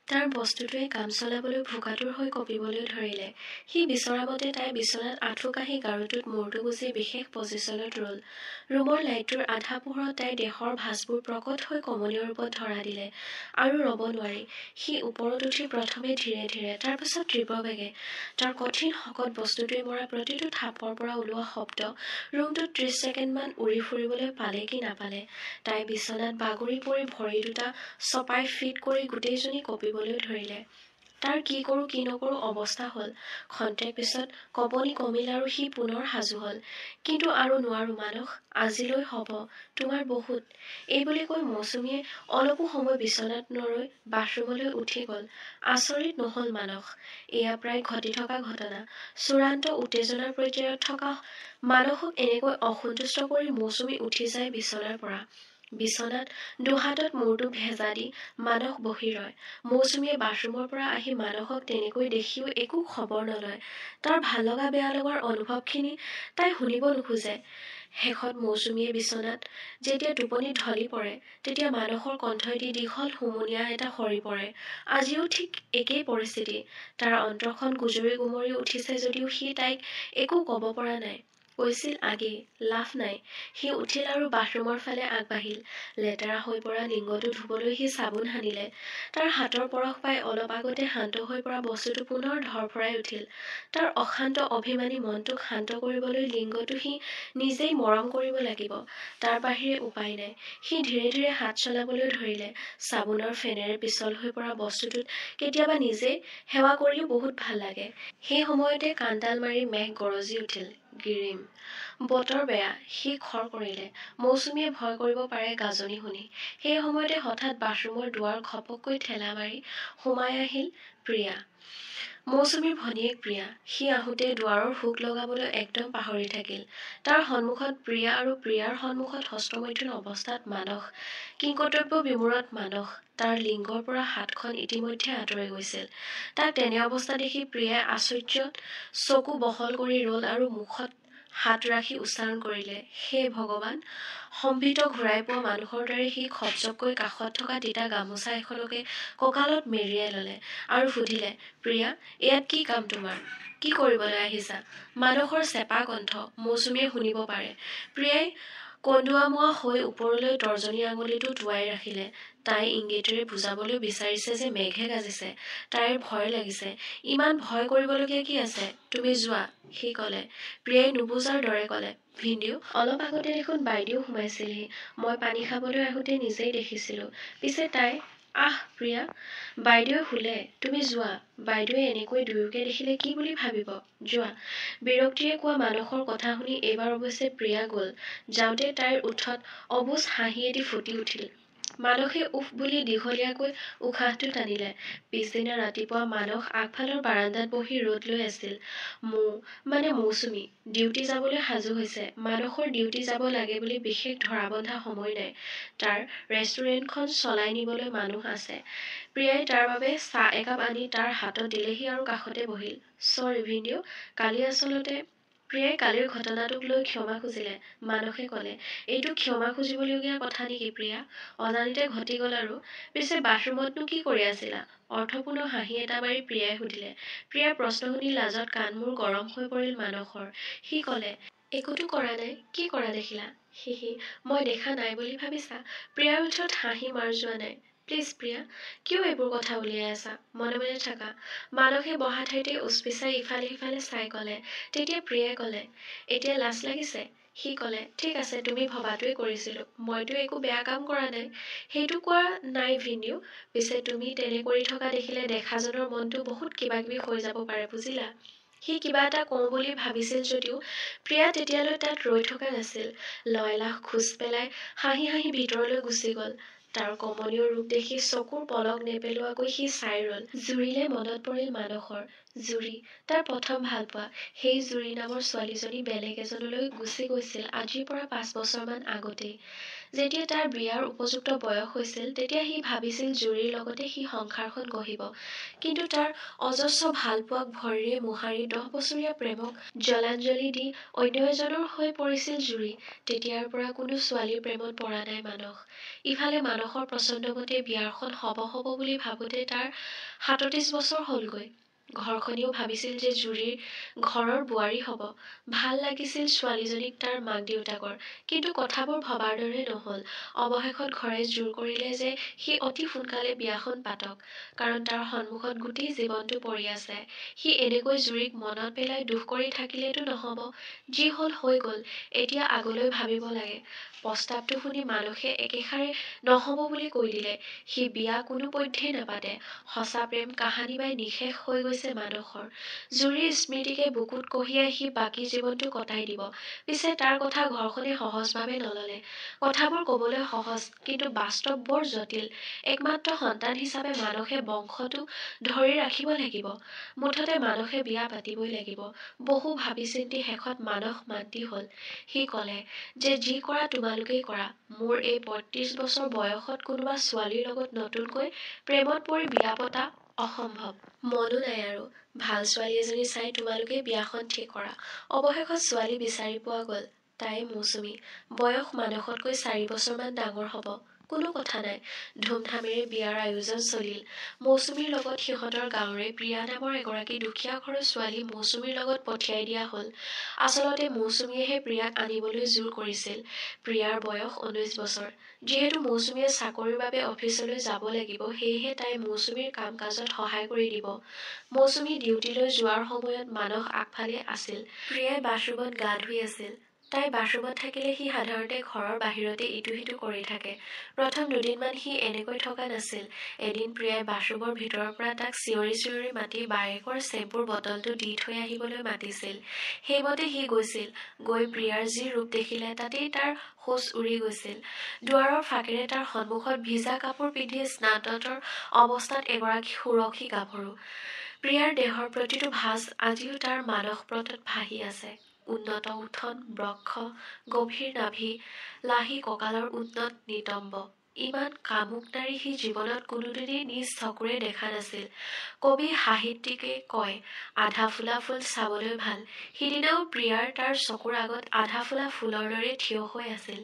তাৰ বস্তুটোৱে কাম চলাবলৈ ভোকাতুৰ হৈ কঁপিবলৈ ধৰিলে। সি বিচৰা মতে তাই বিচনাত আঁঠু কাঢ়ি গাৰুটোত মূৰটো গুজি বিশেষ পজিশ্যনত ৰল। ৰুমৰ লাইটটোৰ আধা পোহৰত তাইৰ দেহৰ ভাঁজবোৰ প্ৰকট হৈ কমনীয় ৰূপত ধৰা দিলে। আৰু ৰব নোৱাৰি সি ওপৰত উঠি প্ৰথমে ধীৰে ধীৰে, তাৰপাছত তীব্ৰবেগে। তাৰ কঠিন শকত বস্তুটোৱে মৰা প্ৰতিটো থাপৰ পৰা ওলোৱা শব্দ ৰুমটোত ৩০ ছেকেণ্ডমান উৰি ফুৰিবলৈ পালে কি নাপালে। তাই বিচনাত বাগৰি পৰি ভৰি দুটা চপাই ফিট কৰি গোটেইজনী কঁপিবলৈ ধৰিলে। তাৰ কি কৰোঁ কি নকৰোঁ অৱস্থা হ'ল। ক্ষন্তেক পিছত কঁপনি কমিল আৰু সি পুনৰ সাজু হ'ল। কিন্তু আৰু নোৱাৰো মানস, আজিলৈ হ'ব, তোমাৰ বহুত। এইবুলি কৈ মৌচুমীয়ে অলপো সময় বিচনাত নৰৈ বাথৰুমলৈ উঠি গ'ল। আচৰিত নহ'ল মানস। এয়া প্ৰায় ঘটি থকা ঘটনা। চূড়ান্ত উত্তেজনাৰ পৰ্যায়ত থকা মানসক এনেকৈ অসন্তুষ্ট কৰি মৌচুমী উঠি যায় বিচনাৰ পৰা। বিচনাত দুহাতত মূৰটো ভেজা দি মানস বহি ৰয়। মৌচুমীয়ে বাথৰুমৰ পৰা আহি মানসক তেনেকৈ দেখিও একো খবৰ নলয়। তাৰ ভাল লগা বেয়া লগাৰ অনুভৱখিনি তাই শুনিব নোখোজে। শেষত মৌচুমীয়ে বিচনাত যেতিয়া টোপনি ঢলি পৰে, তেতিয়া মানসৰ কণ্ঠই দীঘল হুমুনিয়া এটা সৰি পৰে। আজিও ঠিক একেই পৰিস্থিতি। তাৰ অন্তৰখন গুজৰি গুমৰি উঠিছে যদিও সি তাইক একো ক'ব পৰা নাই। কৈছিল আগেই, লাভ নাই। সি উঠিল আৰু বাথৰুমৰ ফালে আগবাঢ়িল। লেতেৰা হৈ পৰা লিংগটো ধুবলৈ সি চাবোন সানিলে। তাৰ হাতৰ পৰশ পাই অলপ আগতে শান্ত হৈ পৰা বস্তুটো পুনৰ ধৰফৰাই উঠিল। তাৰ অশান্ত অভিমানী মনটোক শান্ত কৰিবলৈ লিংগটো সি নিজেই মৰম কৰিব লাগিব। তাৰ বাহিৰে উপায় নাই। সি ধীৰে ধীৰে হাত চলাবলৈ ধৰিলে। চাবোনৰ ফেনেৰে পিছল হৈ পৰা বস্তুটোত কেতিয়াবা নিজেই সেৱা কৰিও বহুত ভাল লাগে। সেই সময়তে কাণডাল মাৰি মেঘ গৰজি উঠিল। গিৰিম বতৰ বেয়া। সি খৰ কৰিলে। মৌচুমীয়ে ভয় কৰিব পাৰে গাজনি শুনি। সেই সময়তে হঠাৎ বাথৰুমৰ দুৱাৰ ঘপককৈ ঠেলা মাৰি সোমাই আহিল প্ৰিয়া। মৌচুমীৰ ভনীয়েক প্ৰিয়া। সি আহোঁতে দুৱাৰৰ হুক লগাবলৈ একদম পাহৰি থাকিল। তাৰ সন্মুখত প্ৰিয়া আৰু প্ৰিয়াৰ সন্মুখত হস্তমৈথুন অৱস্থাত মানস। কিংকৰ্তব্য বিমূঢ়ত মানস। তাৰ লিংগৰ পৰা হাতখন ইতিমধ্যে আঁতৰি গৈছিল। তাক তেনে অৱস্থা দেখি প্ৰিয়াই আশ্চৰ্যত চকু বহল কৰি ৰল আৰু মুখত হাত ৰাখি উচ্চাৰণ কৰিলে, হে ভগৱান। সম্ভিত ঘূৰাই পোৱা মানুহৰ দৰে সি খপচপকৈ কাষত থকা তিতা গামোচা এখনকে কঁকালত মেৰিয়াই ললে আৰু সুধিলে, প্ৰিয়া, ইয়াত কি কাম তোমাৰ? কি কৰিবলৈ আহিছা? মানসৰ চেপা কণ্ঠ মৌচুমীয়ে শুনিব পাৰে। প্ৰিয়াই কন্দুৱামুৱা হৈ ওপৰলৈ তৰ্জনী আঙুলিটো টোৱাই ৰাখিলে। তাই ইংগিতেৰে বুজাবলৈ বিচাৰিছে যে মেঘে গাজিছে। তাইৰ ভয় লাগিছে। ইমান ভয় কৰিবলগীয়া কি আছে? তুমি যোৱা, সি ক'লে। প্ৰিয়াই নুবুজাৰ দৰে ক'লে, ভিনদেউ, অলপ আগতে দেখোন বাইদেউ সোমাইছিলহি। মই পানী খাবলৈ আহোঁতে নিজেই দেখিছিলোঁ। পিছে তাই, আহ প্ৰিয়া, বাইদেৱে শুলে। তুমি যোৱা। বাইদেৱে এনেকৈ দুয়োকে দেখিলে কি বুলি ভাবিব? যোৱা। বিৰক্তিৰে কোৱা মানসৰ কথা শুনি এইবাৰ অৱশ্যে প্ৰিয়া গ'ল। যাওঁতে তাইৰ ওঠত অবুজ হাঁহি এটি ফুটি উঠিল। মানসে উফ বুলি দীঘলীয়াকৈ উশাহটো টানিলে। পিছদিনা ৰাতিপুৱা মানস আগফালৰ বাৰান্দাত বহি ৰ'দ লৈ আছিল। মৌচুমী ডিউটি যাবলৈ সাজু হৈছে। মানসৰ ডিউটি যাব লাগে বুলি বিশেষ ধৰাবন্ধা সময় নাই। তাৰ ৰেষ্টুৰেণ্টখন চলাই নিবলৈ মানুহ আছে। প্ৰিয়াই তাৰ বাবে চাহ একাপ আনি তাৰ হাতত দিলেহি আৰু কাষতে বহিল। চৰি ভিনদেউ, কালি আচলতে। প্ৰিয়াই কালিৰ ঘটনাটোক লৈ ক্ষমা খুজিলে। মানসে ক'লে, এইটো ক্ষমা খুজিবলগীয়া কথা নেকি প্ৰিয়া? অজানিতে ঘটি গ'ল আৰু। পিছে বাথৰুমতনো কি কৰি আছিলা? অৰ্থপূৰ্ণ হাঁহি এটা মাৰি প্ৰিয়াই সুধিলে। প্ৰিয়াৰ প্ৰশ্ন শুনি লাজত কাণমূৰ গৰম হৈ পৰিল মানসৰ। সি ক'লে, একোতো কৰা নাই। কি কৰা দেখিলা? হিহি, মই দেখা নাই বুলি ভাবিছা? প্ৰিয়াৰ ওঠত হাঁহি মাৰ যোৱা নাই। প্লিজ প্ৰিয়া, কিয় এইবোৰ কথা উলিয়াই আছা? মনে মনে থাকা। মানসে বহা ঠাইতে উচপিচাই ইফালে সিফালে চাই ক'লে। তেতিয়া প্ৰিয়াই ক'লে, এতিয়া লাজ লাগিছে? সি ক'লে, ঠিক আছে, তুমি ভবাটোৱে কৰিছিলোঁ। মইতো একো বেয়া কাম কৰা নাই। সেইটো কোৱা নাই ভিনদেউ। পিছে তুমি তেনে কৰি থকা দেখিলে দেখাজনৰ মনটো বহুত কিবাকিবি হৈ যাব পাৰে বুজিলা। সি কিবা এটা কওঁ বুলি ভাবিছিল যদিও প্ৰিয়া তেতিয়ালৈ তাত ৰৈ থকা নাছিল। লয়লাস খোজ পেলাই হাঁহি হাঁহি ভিতৰলৈ গুচি গ'ল। তাৰ কমনীয় ৰূপ দেখি চকুৰ পলক নেপেলোৱাকৈ সি চাই ৰল। জুৰিলে মনত পৰিল মানসৰ। জুৰি, তাৰ প্ৰথম ভালপোৱা। সেই জুৰি নামৰ ছোৱালীজনী বেলেগ এজনলৈ গুচি গৈছিল আজিৰ পৰা ৫ বছৰমান আগতেই। যেতিয়া তাৰ বিয়াৰ উপযুক্ত বয়স হৈছিল তেতিয়া সি ভাবিছিল জুৰিৰ লগতে সি সংসাৰখন গঢ়িব। কিন্তু তাৰ অজস্ৰ ভালপোৱাক ভৰিৰে মোহাৰি 10 বছৰীয়া প্ৰেমক জলাঞ্জলি দি অন্য এজনৰ হৈ পৰিছিল জুৰি। তেতিয়াৰ পৰা কোনো ছোৱালীৰ প্ৰেমত পৰা নাই মানস। ইফালে মানসৰ পচন্দমতে বিয়াখন হ'ব বুলি ভাবোতে তাৰ 37 বছৰ হ'লগৈ। ঘৰখনেও ভাবিছিল যে জুৰিৰ ঘৰৰ বোৱাৰী হ'ব। ভাল লাগিছিল ছোৱালীজনীক তাৰ মাক দেউতাকৰ। কিন্তু কথাবোৰ ভবাৰ দৰে নহ'ল। অৱশেষত ঘৰে জোৰ কৰিলে যে সি অতি সোনকালে বিয়াখন পাতক, কাৰণ তাৰ সন্মুখত গোটেই জীৱনটো পৰি আছে। সি এনেকৈ জুৰিক মনত পেলাই দুখ কৰি থাকিলেতো নহ'ব। যি হ'ল হৈ গ'ল, এতিয়া আগলৈ ভাবিব লাগে। প্ৰস্তাৱটো শুনি মানসে একেষাৰে নহ'ব বুলি কৈ দিলে। সি বিয়া কোনোপধ্যেই নাপাতে। সঁচা প্ৰেম কাহানিবাই নিঃশেষ হৈ গৈছে মানসৰ। জুৰিৰ স্মৃতিকে বুকুত কঢ়িয়াই সি বাকী জীৱনটো কটাই দিব। পিছে তাৰ কথা ঘৰখনে সহজভাৱে নললে। কথাবোৰ ক'বলৈ সহজ, কিন্তু বাস্তৱ বৰ জটিল। একমাত্ৰ সন্তান হিচাপে মানসে বংশটো ধৰি ৰাখিব লাগিব। মুঠতে মানসে বিয়া পাতিবই লাগিব। বহু ভাবি চিন্তি শেষত মানস মান্তি হ'ল। সি ক'লে যে যি কৰা তোমালোকেই কৰা। মোৰ এই 35 বছৰ বয়সত কোনোবা ছোৱালীৰ লগত নতুনকৈ প্ৰেমত পৰি বিয়া পতা অসম্ভৱ। মনো নাই আৰু। ভাল ছোৱালী এজনী চাই তোমালোকেই বিয়াখন ঠিক কৰা। অৱশেষত ছোৱালী বিচাৰি পোৱা গ'ল। তাই মৌচুমী। বয়স মানসতকৈ 4 বছৰমান ডাঙৰ হ'ব। কোনো কথা নাই। ধুমধামেৰে বিয়াৰ আয়োজন চলিল। মৌচুমীৰ লগত সিহঁতৰ গাঁৱৰে প্ৰিয়া নামৰ এগৰাকী দুখীয়া ঘৰৰ ছোৱালী মৌচুমীৰ লগত পঠিয়াই দিয়া হ'ল। আচলতে মৌচুমীয়েহে প্ৰিয়াক আনিবলৈ জোৰ কৰিছিল। প্ৰিয়াৰ বয়স 19 বছৰ। যিহেতু মৌচুমীয়ে চাকৰিৰ বাবে অফিচলৈ যাব লাগিব, সেয়েহে তাই মৌচুমীৰ কাম কাজত সহায় কৰি দিব। মৌচুমী ডিউটিলৈ যোৱাৰ সময়ত মানস আগফালে আছিল। প্ৰিয়াই বাথৰুমত গা ধুই আছিল। তাই বাথৰুমত থাকিলে সি সাধাৰণতে ঘৰৰ বাহিৰতে ইটো সিটো কৰি থাকে। প্ৰথম দুদিনমান সি এনেকৈ থকা নাছিল। এদিন প্ৰিয়াই বাথৰুমৰ ভিতৰৰ পৰা তাক চিঞৰি চিঞৰি মাতি বায়েকৰ চেম্পুৰ বটলটো দি থৈ আহিবলৈ মাতিছিল। সেইমতে সি গৈছিল। গৈ প্ৰিয়াৰ যি ৰূপ দেখিলে তাতেই তাৰ হোচ উৰি গৈছিল। দুৱাৰৰ ফাঁকেৰে তাৰ সন্মুখত ভিজা কাপোৰ পিন্ধি স্নাততৰ অৱস্থাত এগৰাকী সুৰক্ষী গাভৰু। প্ৰিয়াৰ দেহৰ প্ৰতিটো ভাঁজ আজিও তাৰ মানসপটত ভাহি আছে। উন্নত উঠন, বক্ষ, গভীৰ নাভি, লাহি কঁকালৰ উন্নত নিতম্ব। ইমান কামুক নাৰী সি জীৱনত কোনোদিনেই নিজ চকুৰে দেখা নাছিল। কবি সাহিত্যিকে কয়, আধা ফুলা ফুল চাবলৈ ভাল। সিদিনাও প্ৰিয়াৰ তাৰ চকুৰ আগত আধা ফুলা ফুলৰ দৰে থিয় হৈ আছিল।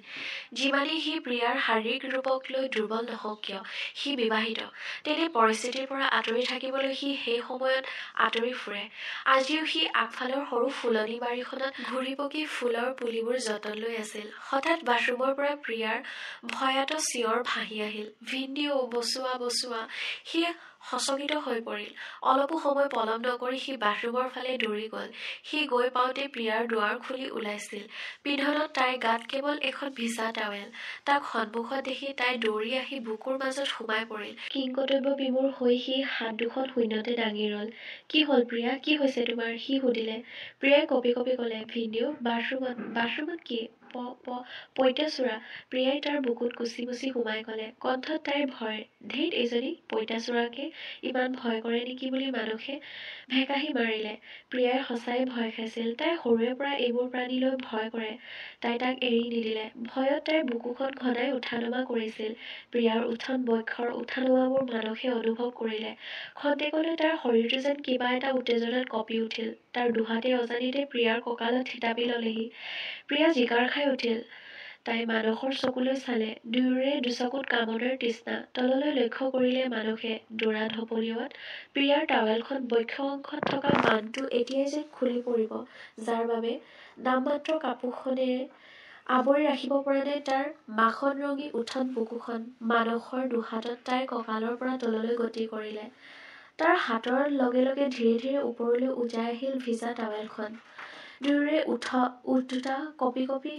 যিমানেই সি প্ৰিয়াৰ শাৰীৰিক ৰূপক লৈ দুৰ্বল নহওক কিয়, সি বিবাহিত। তেনে পৰিস্থিতিৰ পৰা আঁতৰি থাকিবলৈ সি সেই সময়ত আঁতৰি ফুৰে। আজিও সি আগফালৰ সৰু ফুলনি বাৰীখনত ঘূৰি পকি ফুলৰ পুলিবোৰ যতন লৈ আছিল। হঠাৎ বাথৰুমৰ পৰা প্ৰিয়াৰ ভয়াত চিঞৰ ভাহি আহিল, ভিনদেউ বচোৱা বচোৱা। সি সচকিত হৈ পৰিল। অলপো সময় পলম নকৰি সি বাথৰুমৰ ফালে দৌৰি গ'ল। সি গৈ পাওঁতে প্ৰিয়াৰ দুৱাৰ খুলি ওলাইছিল। পিন্ধনত তাইৰ গাত কেৱল এখন ভিজা টাৱেল। তাক সন্মুখত দেখি তাই দৌৰি আহি বুকুৰ মাজত সোমাই পৰিল। কিংকৰ্তব্য বিমূঢ় হৈ সি হাত দুখন শূন্যতে দাঙি ৰ'ল। কি হ'ল প্ৰিয়া, কি হৈছে তোমাৰ? সি সুধিলে। প্ৰিয়াই কঁপি কঁপি ক'লে, ভিনদেউ বাথৰুমত কি? পঁইতাচোৰা। প্ৰিয়াই তাৰ বুকুত কুচি মুচি সোমাই ক'লে। কণ্ঠত তাইৰ ভয়। ধেইত, এইজনী পঁইতাচোৰাকে ইমান ভয় কৰে নেকি বুলি মানসে ভেকাহি মাৰিলে। প্ৰিয়াই সঁচাই ভয় খাইছিল। তাই সৰুৰে পৰা এইবোৰ প্ৰাণীলৈ ভয় কৰে। তাই তাক এৰি নিদিলে। ভয়ত তাইৰ বুকুখন ঘনাই উঠা নমা কৰিছিল। প্ৰিয়াৰ উঠন বক্ষৰ উঠা নমাবোৰ মানসে অনুভৱ কৰিলে। খন্তেকলৈ তাৰ শৰীৰটো যেন কিবা এটা উত্তেজনাত কঁপি উঠিল। তাৰ দুহাতে অজানিতে প্ৰিয়াৰ কঁকালত থিতাপি ল'লেহি। প্ৰিয়া জিকাৰ খাই উঠিল। তাই মানসৰ চকুলৈ চালে। দুয়োৰে দুচকুত কামনাৰ তৃষ্ণা। তললৈ লক্ষ্য কৰিলে মানসে। দৌৰা ঢপলিওৱাত প্ৰিয়াৰ টাৱেলখন বক্ষ অংশত থকা বান্ধটো এতিয়াই যেন খুলি পৰিব, যাৰ বাবে নামমাত্ৰ কাপোৰখনেৰে আৱৰি ৰাখিব পৰা নাই তাৰ মাখন ৰঙী উঠন বুকুখন। মানসৰ দুহাতত তাইৰ কঁকালৰ পৰা তললৈ গতি কৰিলে। তাৰ হাতৰ লগে লগে ধীৰে ধীৰে ওপৰলৈ উজাই আহিল ভিজা টাৱেলখন। দুয়োৰে ওঠ দুটা কঁপি কঁপি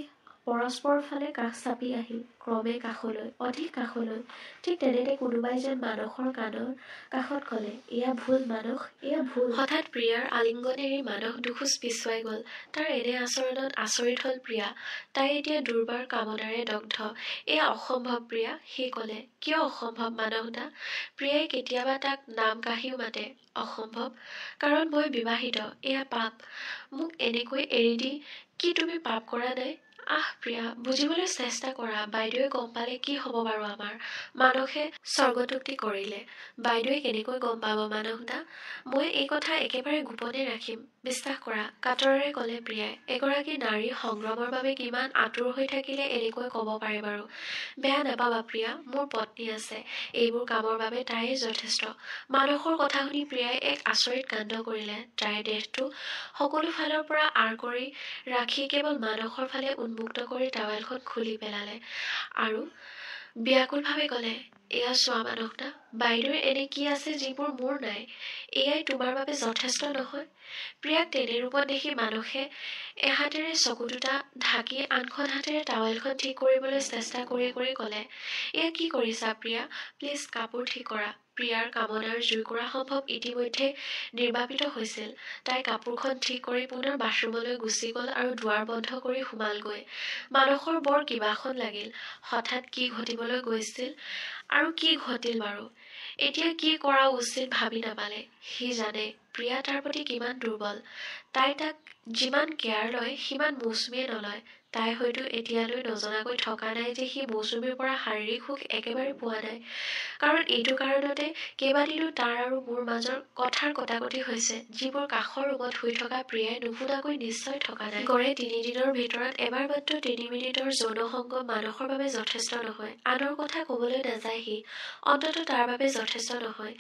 পৰস্পৰৰ ফালে কাষ চাপি আহিল। ক্ৰমে কাষলৈ, অধিক কাষলৈ। ঠিক তেনেতে কোনোবাই যেন মানসৰ কাণৰ কাষত ক'লে, এয়া ভুল মানস, এয়া ভুল। হঠাৎ প্ৰিয়াৰ আলিংগন এৰি মানস দুখোজ পিছুৱাই গ'ল। তাৰ এনে আচৰণত আচৰিত হ'ল প্ৰিয়া। তাই এতিয়া দুৰ্বাৰ কামনাৰে দগ্ধ। এয়া অসম্ভৱ প্ৰিয়া, সি ক'লে। কিয় অসম্ভৱ মানসদা? প্ৰিয়াই কেতিয়াবা তাক নাম কাঢ়িও মাতে। অসম্ভৱ? কাৰণ মই বিবাহিত। এয়া পাপ। মোক এনেকৈ এৰি দি কি তুমি পাপ কৰা নাই? প্ৰিয়া, বুজিবলৈ চেষ্টা কৰা। বাইদেৱে গম পালে কি হ'ব বাৰু আমাৰ? মানসে স্বৰ্গতোক্তি কৰিলে। বাইদেৱে কেনেকৈ গম পাব মানসদা? মই এই কথা একেবাৰে গোপনে ৰাখিম, বিশ্বাস কৰা, কাতৰেৰে ক'লে প্ৰিয়াই। এগৰাকী নাৰী সংগ্ৰামৰ বাবে কিমান আতুৰ হৈ থাকিলে এনেকৈ ক'ব পাৰে বাৰু? বেয়া নাপাবা প্ৰিয়া, মোৰ পত্নী আছে। এইবোৰ কামৰ বাবে তাইয়ে যথেষ্ট। মানসৰ কথা শুনি প্ৰিয়াই এক আচৰিত কাণ্ড কৰিলে। তাইৰ দেহটো সকলো ফালৰ পৰা আঁৰ কৰি ৰাখি কেৱল মানসৰ ফালে উন্মুক্ত কৰি টাৱেলখন খুলি পেলালে আৰু ব্যাকুলভাৱে ক'লে, এয়া চোৱা মানসদা, বাইদেউৰ এনে কি আছে যিবোৰ মোৰ নাই? এয়াই তোমাৰ বাবে যথেষ্ট নহয়? প্ৰিয়াক তেনে ৰূপত দেখি মানসে এহাতেৰে চকু দুটা ঢাকি আনখন হাতেৰে টাৱেলখন ঠিক কৰিবলৈ চেষ্টা কৰি কৰি ক'লে, এয়া কি কৰিছা প্ৰিয়া? প্লিজ কাপোৰ ঠিক কৰা। প্ৰিয়াৰ কামনাৰ জুইকুৰা সম্ভৱ ইতিমধ্যে নিৰ্বাপিত হৈছিল। তাই কাপোৰখন ঠিক কৰি পুনৰ বাথৰুমলৈ গুচি গ'ল আৰু দুৱাৰ বন্ধ কৰি সোমালগৈ। মানসৰ বৰ কিবাখন লাগিল। হঠাৎ কি ঘটিবলৈ গৈছিল আৰু কি ঘটিল বাৰু? এতিয়া কি কৰা উচিত ভাবি নাপালে। সি জানে প্ৰিয়া তাৰ প্ৰতি কিমান দুৰ্বল। তাই তাক যিমান কেয়াৰ লয় সিমান মৌচুমীয়ে নলয়। তাই হয়তো এতিয়ালৈ নজনাকৈ থকা নাই যে সি মৌচুমীৰ পৰা শাৰীৰিক সুখ একেবাৰে পোৱা নাই। কাৰণ এইটো কাৰণতে কেইবাদিনো তাৰ আৰু মোৰ মাজৰ কথাৰ কটাকটি হৈছে, যিবোৰ কাষৰ ৰুমত শুই থকা প্ৰিয়াই নুশুনাকৈ নিশ্চয় থকা নাই। গড়ে ৩ দিনৰ ভিতৰত এবাৰ মাত্ৰ ৩ মিনিটৰ যৌনসংগ মানসৰ বাবে যথেষ্ট নহয়। আনৰ কথা ক'বলৈ নাযায় সি, অন্ততঃ তাৰ বাবে যথেষ্ট নহয়।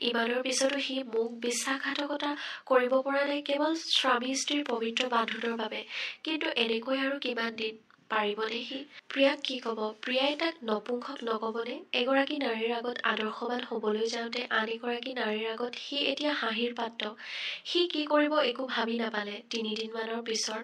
ইমানৰ পিছতো সি মোক বিশ্বাসঘাতকতা কৰিব পৰা নাই কেৱল স্বামী স্ত্ৰীৰ পবিত্ৰ বান্ধোনৰ বাবে। কিন্তু এনেকৈ আৰু কিমান দিন পাৰিবনে সি? প্ৰিয়াক কি ক'ব? প্ৰিয়াই তাক নপুংসক নক'বনে? এগৰাকী নাৰীৰ আগত আদৰ্শৱান হ'বলৈ যাওঁতে আন এগৰাকী নাৰীৰ আগত সি এতিয়া হাঁহিৰ পাত্ৰ। সি কি কৰিব একো ভাবি নাপালে। ৩ দিনমানৰ পিছৰ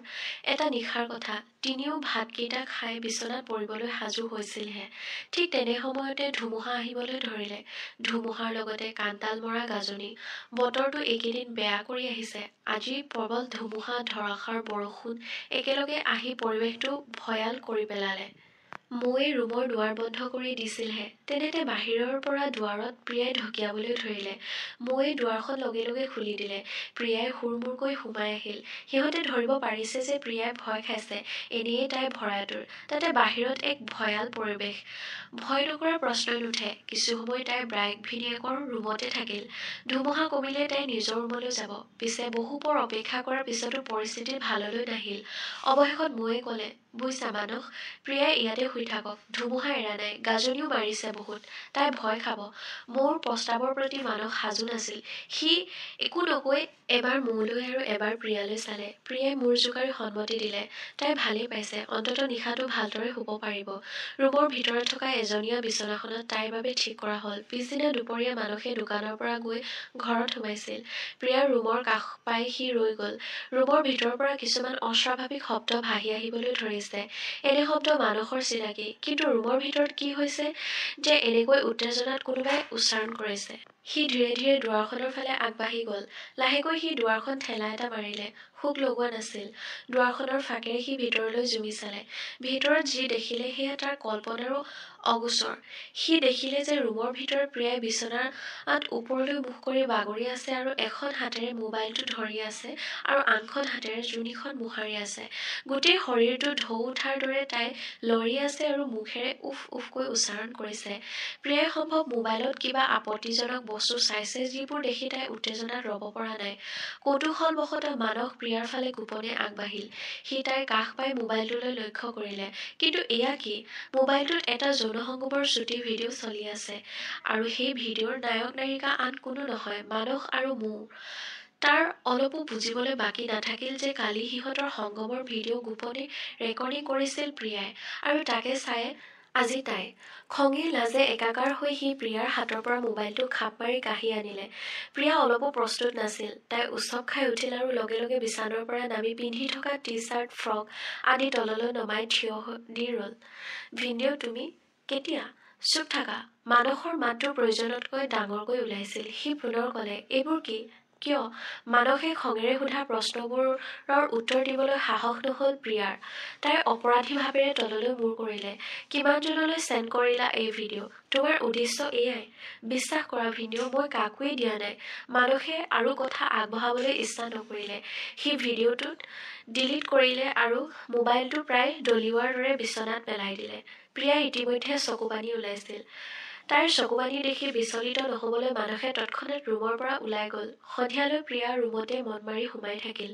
এটা নিশাৰ কথা। তিনিও ভাতকেইটা খাই বিচনাত পৰিবলৈ সাজু হৈছিলহে। ঠিক তেনে সময়তে ধুমুহা আহিবলৈ ধৰিলে। ধুমুহাৰ লগতে কাণতাল মৰা গাজনি। বতৰটো এইকেইদিন বেয়া কৰি আহিছে। আজি প্ৰবল ধুমুহা, ধাৰাসাৰ বৰষুণ একেলগে আহি পৰিৱেশটো ভয়াল কৰি পেলালে। মৌৱে ৰুমৰ দুৱাৰ বন্ধ কৰি দিছিলহে। তেনেতে বাহিৰৰ পৰা দুৱাৰত প্ৰিয়াই ঢকিয়াবলৈ ধৰিলে। মৌৱে দুৱাৰখন লগে লগে খুলি দিলে। প্ৰিয়াই হুৰমুৰকৈ সোমাই আহিল। সিহঁতে ধৰিব পাৰিছে যে প্ৰিয়াই ভয় খাইছে। এনেয়ে তাই ভয়াতুৰ। তাতে বাহিৰত এক ভয়াল পৰিৱেশ। ভয় নকৰাৰ প্ৰশ্নই নুঠে। কিছু সময় তাই ব্ৰাইক ভিনিয়েকৰ ৰুমতে থাকিল। ধুমুহা কমিলে তাই নিজৰ ৰুমলৈ যাব। পিছে বহুপৰ অপেক্ষা কৰাৰ পিছতো পৰিস্থিতি ভাললৈ নাহিল। অৱশেষত মৌৱে ক'লে, বুইছা মানস, প্ৰিয়াই ইয়াতে শুই থাকক। ধুমুহা এৰা নাই, গাজনিও মাৰিছে বহুত। তাই ভয় খাব। মৌৰ প্ৰস্তাৱৰ প্ৰতি মানস সাজু নাছিল। সি একো নকৈ এবাৰ মৌলৈ আৰু এবাৰ প্ৰিয়ালৈ চালে। প্ৰিয়াই মূৰ জোকাৰি সন্মতি দিলে। তাই ভালেই পাইছে, অন্ততঃ নিশাটো ভালদৰে শুব পাৰিব। ৰুমৰ ভিতৰত থকা এজনীয়া বিচনাখনত তাইৰ বাবে ঠিক কৰা হ'ল। পিছদিনা দুপৰীয়া মানসে দোকানৰ পৰা গৈ ঘৰত সোমাইছিল। প্ৰিয়াৰ ৰুমৰ কাষ পাই সি ৰৈ গ'ল। ৰুমৰ ভিতৰৰ পৰা কিছুমান অস্বাভাৱিক শব্দ ভাহি আহিবলৈ ধৰিছে। এনে শব্দ মানসৰ চিনাকি। কিন্তু ৰুমৰ ভিতৰত কি হৈছে যে এনেকৈ উত্তেজনাত কোনোবাই উচ্চাৰণ কৰিছে। সি ধীৰে ধীৰে দুৱাৰখনৰ ফালে আগবাঢ়ি গ'ল। লাহেকৈ সি দুৱাৰখন ঠেলা এটা মাৰিলে। হুক লগোৱা নাছিল। দুৱাৰখনৰ ফাঁকেৰে সি ভিতৰলৈ জুমি চালে। ভিতৰত যি দেখিলে সেয়া তাৰ কল্পনাৰো অগোচৰ। সি দেখিলে যে ৰুমৰ ভিতৰত প্ৰিয়াই বিচনাত ওপৰলৈ মুখ কৰি বাগৰি আছে আৰু এখন হাতেৰে মোবাইলটো ধৰি আছে আৰু আনখন হাতেৰে জোনিখন মোহাৰি আছে। গোটেই শৰীৰটো ঢৌ উঠাৰ দৰে তাই লৰি আছে আৰু মুখেৰে উফ উফকৈ উচ্চাৰণ কৰিছে। প্ৰিয়াই সম্ভৱ মোবাইলত কিবা আপত্তিজনক বস্তু চাইছে, যিবোৰ দেখি তাই উত্তেজনাত ৰ'ব পৰা নাই। কৌতূহলবশতঃ মানস প্ৰিয়াৰ ফালে গোপনে আগবাঢ়িল। সি তাইৰ কাষ পাই মোবাইলটোলৈ লক্ষ্য কৰিলে। কিন্তু এয়া কি? মোবাইলটোত এটা যৌনসংগমৰ চুটি ভিডিঅ' চলি আছে। আৰু সেই ভিডিঅ'ৰ নায়ক নায়িকা আন কোনো নহয়, মানস আৰু মৌ। তাৰ অলপো বুজিবলৈ বাকী নাথাকিল যে কালি সিহঁতৰ সংগমৰ ভিডিঅ' গোপনে ৰেকৰ্ডিং কৰিছিল প্ৰিয়াই, আৰু তাকে চাই আজি তাই। খঙে লাজে একাকাৰ হৈ সি প্ৰিয়াৰ হাতৰ পৰা মোবাইলটো খাপ মাৰি কাঢ়ি আনিলে। প্ৰিয়া অলপো প্ৰস্তুত নাছিল। তাই উচপ খাই উঠিল আৰু লগে লগে বিছনাৰ পৰা নামি পিন্ধি থকা টি-চাৰ্ট, ফ্ৰক আদি তললৈ নমাই থিয় দি ৰ'ল। ভিনদেউ তুমি? কেতিয়া? চুপ থাকা। মানসৰ মাতটো প্ৰয়োজনতকৈ ডাঙৰকৈ ওলাইছিল। সি পুনৰ ক'লে, এইবোৰ কি? কিয়? মানসে খঙেৰে সোধা প্ৰশ্নবোৰৰ উত্তৰ দিবলৈ সাহস নহল প্ৰিয়াৰ। তাই অপৰাধী ভাৱেৰে তললৈ মূৰ কৰিলে। কিমান জনলৈ চেণ্ড কৰিলা এই ভিডিঅ'? তোমাৰ উদ্দেশ্য এয়াই? বিশ্বাস কৰা ভিডিঅ' মই কাকোৱেই দিয়া নাই। মানসে আৰু কথা আগবঢ়াবলৈ ইচ্ছা নকৰিলে। সি ভিডিঅ'টোত ডিলিট কৰিলে আৰু মোবাইলটো প্ৰায় দলিওৱাৰ দৰে বিচনাত পেলাই দিলে। প্ৰিয়াই ইতিমধ্যে চকুপানী ওলাইছিল। তাইৰ চকুপানী দেখি বিচলিত নহবলৈ মানসে তৎক্ষণাত ৰুমৰ পৰা ওলাই গ'ল। সন্ধিয়ালৈ প্ৰিয়া ৰুমতে মন মাৰি সোমাই থাকিল।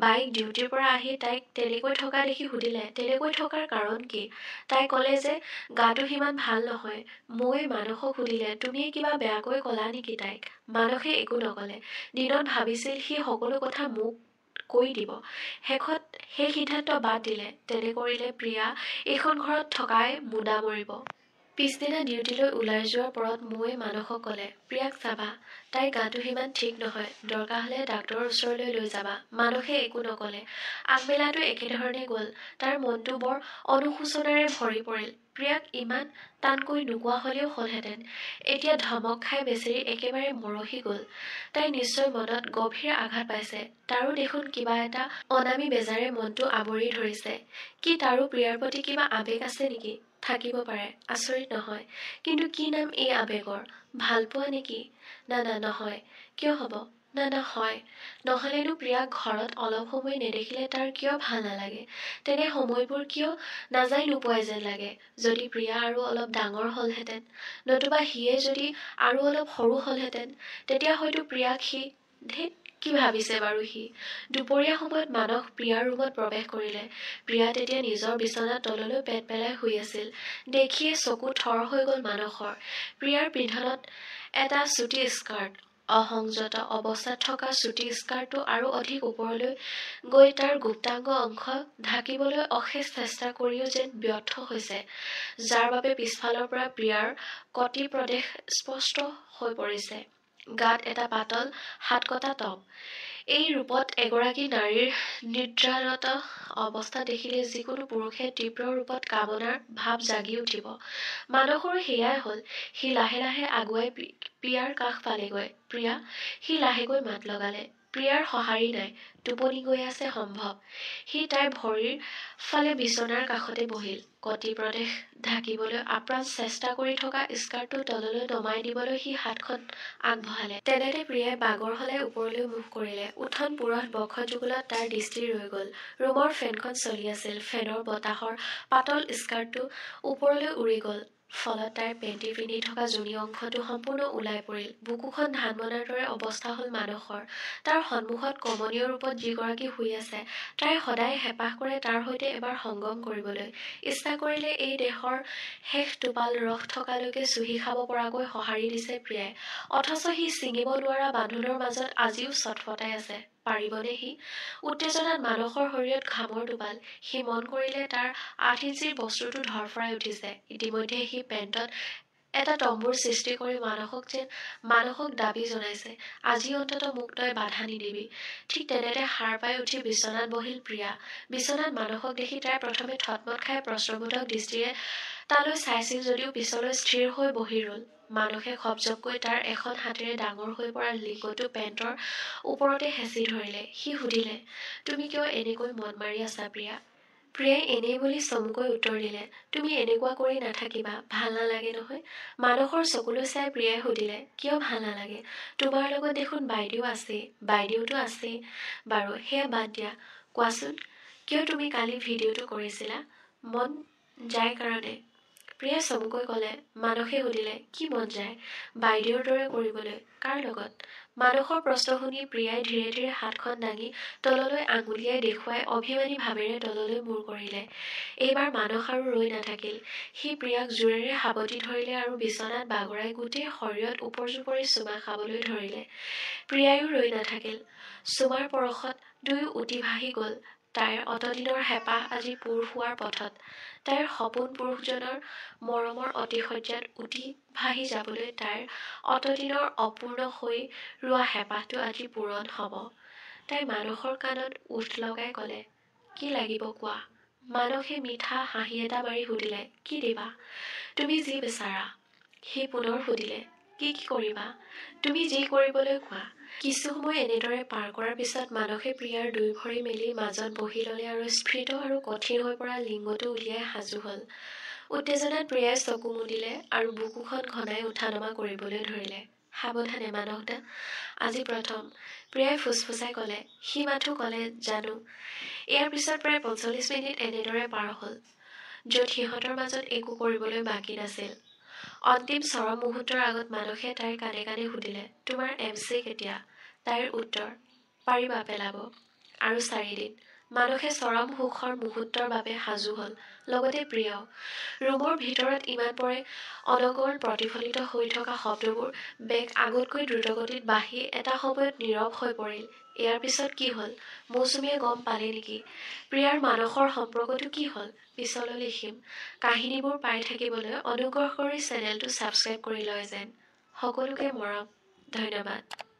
বাইক ডিউটিৰ পৰা আহি তাইক তেনেকৈ থকা দেখি সুধিলে, তেনেকৈ থকাৰ কাৰণ কি? তাই ক'লে যে গাটো সিমান ভাল নহয়। মই মানসক সুধিলে, তুমি কিবা বেয়াকৈ ক'লা নেকি তাইক? মানসে একো নক'লে। দিনত ভাবিছিল সি সকলো কথা মোক কৈ দিব। শেষত সেই সিদ্ধান্ত বাদ দিলে। তেনে কৰিলে প্ৰিয়া এইখন ঘৰত থকাই মুদা মৰিব। পিছদিনা ডিউটিলৈ ওলাই যোৱাৰ পৰত মই মানসক ক'লে, প্ৰিয়াক চাবা, তাইৰ গাটো সিমান ঠিক নহয়, দৰকাৰ হ'লে ডাক্তৰৰ ওচৰলৈ লৈ যাবা। মানসে একো নক'লে। আগবেলাটো একেধৰণে গ'ল। তাৰ মনটো বৰ অনুশোচনাৰে ভৰি পৰিল। প্ৰিয়াক ইমান টানকৈ নোকোৱা হ'লেও হ'লহেঁতেন। এতিয়া ধমক খাই বেচেৰি একেবাৰে মৰহি গ'ল। তাই নিশ্চয় মনত গভীৰ আঘাত পাইছে। তাৰো দেখোন কিবা এটা অনামী বেজাৰে মনটো আৱৰি ধৰিছে। কি তাৰো প্ৰিয়াৰ প্ৰতি কিবা আৱেগ আছে নেকি? থাকিব পাৰে, আচৰিত নহয়। কিন্তু কি নাম এই আৱেগৰ? ভাল পোৱা নেকি? না নহয়। কিয় হ'ব? না হয়। নহ'লেনো প্ৰিয়াক ঘৰত অলপ সময় নেদেখিলে তাৰ কিয় ভাল নালাগে? তেনে সময়বোৰ কিয় নাযায় নোপোৱাই যেন লাগে? যদি প্ৰিয়া আৰু অলপ ডাঙৰ হ'লহেঁতেন, নতুবা সিয়ে যদি আৰু অলপ সৰু হ'লহেঁতেন, তেতিয়া হয়তো প্ৰিয়াক সি ধেত কি ভাবিছে বাৰু সি? দুপৰীয়া সময়ত মানস প্ৰিয়াৰ ৰুমত প্ৰৱেশ কৰিলে। প্ৰিয়া তেতিয়া নিজৰ বিচনাত তললৈ পেট পেলাই শুই আছিল। দেখিয়ে চকু থৰ হৈ গ'ল মানসৰ। প্ৰিয়াৰ পিন্ধনত এটা চুটি স্কাৰ্ট। অসংযত অৱস্থাত থকা চুটি স্কাৰ্টটো আৰু অধিক ওপৰলৈ গৈ তাৰ গুপ্তাংগ অংশ ঢাকিবলৈ অশেষ চেষ্টা কৰিও যেন ব্যৰ্থ হৈছে, যাৰ বাবে পিছফালৰ পৰা প্ৰিয়াৰ কটি প্ৰদেশ স্পষ্ট হৈ পৰিছে। গাত এটা পাতল হাতকটা টপ। এই ৰূপত এগৰাকী নাৰীৰ নিদ্ৰাৰত অৱস্থা দেখিলে যিকোনো পুৰুষে তীব্ৰ ৰূপত কামনাৰ ভাৱ জাগি উঠিব। মানসৰো সেয়াই হ'ল। সি লাহে লাহে আগুৱাই প্ৰিয়াৰ কাষ পালেগৈ। প্ৰিয়া, সি লাহেকৈ মাত লগালে। প্ৰিয়াৰ সঁহাৰি নাই। টোপনি গৈ আছে সম্ভৱ। সি তাইৰ ভৰিৰ ফালে বিচনাৰ কাষতে বহিল। কটি প্ৰদেশ ঢাকিবলৈ আপ্ৰাণ চেষ্টা কৰি থকা স্কাৰ্টটো তললৈ নমাই দিবলৈ সি হাতখন আগবঢ়ালে। তেনেতে প্ৰিয়াই বাগৰ সলাই ওপৰলৈ মুখ কৰিলে। উঠন পুৰত বক্ষযুগলত তাৰ দৃষ্টি ৰৈ গ'ল। ৰুমৰ ফেনখন চলি আছিল। ফেনৰ বতাহৰ পাতল স্কাৰ্টটো ওপৰলৈ উৰি গ'ল। ফলত তাইৰ পেণ্টি পিন্ধি থকা যোনি অংশটো সম্পূৰ্ণ ওলাই পৰিল। বুকুখন ধানমনাৰ দৰে অৱস্থা হ'ল মানসৰ। তাৰ সন্মুখত কমনীয় ৰূপত যিগৰাকী শুই আছে, তাই সদায় হেঁপাহ কৰে তাৰ সৈতে এবাৰ সংগম কৰিবলৈ। ইচ্ছা কৰিলে এই দেহৰ শেষ টোপাল ৰস থকালৈকে চুহি খাব পৰাকৈ সঁহাৰি দিছে প্ৰিয়াই। অথচ সি ছিঙিব নোৱাৰা বান্ধোনৰ মাজত আজিও ছটফটাই আছে। পাৰিবনে সি? উত্তেজনাত মানসৰ শৰীৰত ঘামৰ টোপাল। সি মন কৰিলে তাৰ ৮ ইঞ্চিৰ বস্তুটো ধৰফৰাই উঠিছে। ইতিমধ্যে সি পেণ্টত এটা তম্বুৰ সৃষ্টি কৰি মানসক দাবী জনাইছে, আজি অন্তত মোক তই বাধা নিদিবি। ঠিক তেনেতে সাৰ পাই উঠি বিচনাত বহিল প্ৰিয়া। বিচনাত মানসক দেখি তাই প্ৰথমে থতমত খাই প্ৰশ্নবোধক দৃষ্টিৰে তালৈ চাইছিল যদিও পিছলৈ স্থিৰ হৈ বহি ৰ'ল। মানসে খপজপকৈ তাৰ এখন হাতেৰে ডাঙৰ হৈ পৰা লিংগটো পেণ্টৰ ওপৰতে হেঁচি ধৰিলে। সি সুধিলে, তুমি কিয় এনেকৈ মন মাৰি আছা প্ৰিয়া? প্ৰিয়াই এনেই বুলি চমুকৈ উত্তৰ দিলে, তুমি এনেকুৱা কৰি নাথাকিবা, ভাল নালাগে নহয়। মানসৰ চকুলৈ চাই প্ৰিয়াই সুধিলে, কিয় ভাল নালাগে? তোমাৰ লগত দেখোন বাইদেউ আছেই। বাইদেউতো আছেই বাৰু, সেয়া বাদ দিয়া। কোৱাচোন, কিয় তুমি কালি ভিডিঅ'টো কৰিছিলা? মন যায় কাৰণে। প্ৰিয়াই চমুকৈ ক'লে। মানসে সুধিলে, কি মন যায়? বাইদেউৰ দৰে কৰিবলৈ। কাৰ লগত? মানসৰ প্ৰশ্ন শুনি প্ৰিয়াই ধীৰে ধীৰে হাতখন দাঙি তললৈ আঙুলিয়াই দেখুৱাই অভিমানী ভাৱেৰে তললৈ মূৰ কৰিলে। এইবাৰ মানস আৰু ৰৈ নাথাকিল। সি প্ৰিয়াক জোৰেৰে সাৱটি ধৰিলে আৰু বিচনাত বাগৰাই গোটেই শৰীৰত ওপৰজোপৰি চুমা খাবলৈ ধৰিলে। প্ৰিয়াইও ৰৈ নাথাকিল। চুমাৰ পৰশত দুয়ো উটি ভাহি গ'ল। তাইৰ অতদিনৰ হেঁপাহ আজি পূৰ হোৱাৰ পথত। তাইৰ সপোন পুৰুষজনৰ মৰমৰ অতিশয্যাত উটি ভাহি যাবলৈ তাইৰ অতদিনৰ অপূৰ্ণ হৈ ৰোৱা হেঁপাহটো আজি পূৰণ হ'ব। তাই মানসৰ কাণত ওঠ লগাই ক'লে, কি লাগিব কোৱা? মানসে মিঠা হাঁহি এটা মাৰি সুধিলে, কি দিবা? তুমি যি বিচাৰা। সি পুনৰ সুধিলে, কি কৰিবা? তুমি যি কৰিবলৈ কোৱা। কিছু সময় এনেদৰে পাৰ কৰাৰ পিছত মানসে প্ৰিয়াৰ দুই ভৰি মেলি মাজত বহি ল'লে আৰু স্ফীত আৰু কঠিন হৈ পৰা লিংগটো উলিয়াই সাজু হ'ল। উত্তেজনাত প্ৰিয়াই চকু মুদিলে আৰু বুকুখন ঘনাই উঠা নমা কৰিবলৈ ধৰিলে। সাৱধানে মানসদা, আজি প্ৰথম, প্ৰিয়াই ফুচফুচাই ক'লে। সি মাথো ক'লে, জানো। ইয়াৰ পিছত প্ৰায় ৪৫ মিনিট এনেদৰে পাৰ হ'ল, য'ত সিহঁতৰ মাজত একো কৰিবলৈ বাকী নাছিল। অন্তিম চৰম মুহূৰ্তৰ আগত মানসে তাইৰ কাণে কাণে সুধিলে, তোমাৰ MC কেতিয়া? তাইৰ উত্তৰ, পাৰিবা পেলাব। আৰু ৪ দিন। মানসে চৰম সুখৰ মুহূৰ্তৰ বাবে সাজু হ'ল, লগতে প্ৰিয়। ৰুমৰ ভিতৰত ইমান পৰে অনগল প্ৰতিফলিত হৈ থকা শব্দবোৰ বেগ আগতকৈ দ্ৰুতগতিত বাঢ়ি এটা সময়ত নীৰৱ হৈ পৰিল। ইয়াৰ পিছত কি হ'ল? মৌচুমীয়ে গম পালে নেকি? প্ৰিয়াৰ মানসৰ সম্পৰ্কটো কি হ'ল? পিছলৈ লিখিম। কাহিনীবোৰ পাই থাকিবলৈ অনুগ্ৰহ কৰি চেনেলটো ছাবস্ক্ৰাইব কৰি লয় যেন। সকলোকে মৰম। ধন্যবাদ।